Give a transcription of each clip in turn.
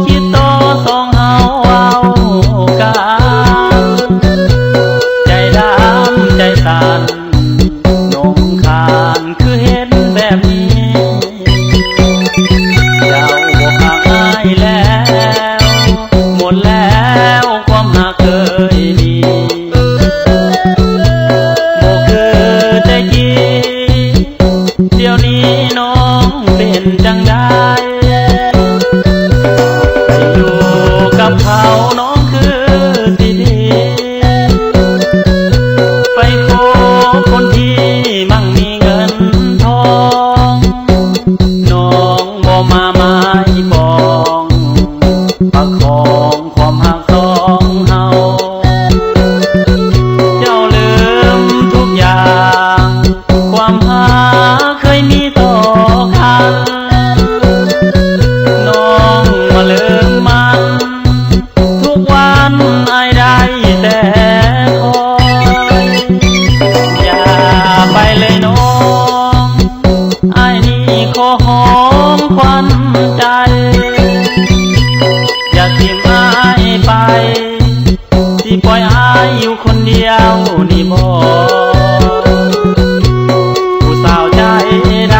คิดโตสองเฮาเอากันใจดำใจตันนงคานคือเห็นแบบนี้เจ้าบ่ห่างอายแล้วหมดแล้วความหาเคยมีบ่คือแต่กี้เดี๋ยวนี้น้องเป็นจังได้อยู่กับเขาน้องคือสิดีไปขอคนที่มั่งมีเงินทองน้องบ่มาไม้ปองประคองความหักสองเฮาเจ้าลืมทุกอย่างความหาเคยมีต่อกันน้องมาลืมมันทุกวันอายได้แต่คอยอย่าไปเลยน้องอายนี่ขอหอมควันใจอย่าทิ้งอายไปที่ปล่อยอายอยู่คนเดียวนี่บ่ผู้สาวใจด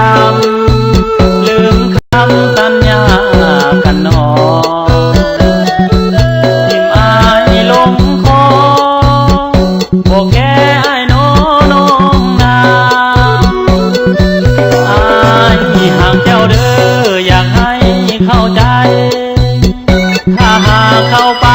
ำลืมคำสัญญากันหนอทิ้งอายลงคอบอกแค่อายน้องนาอายห่างเจ้าเด้ออยากให้เข้าใจถ้าหากเข้าไป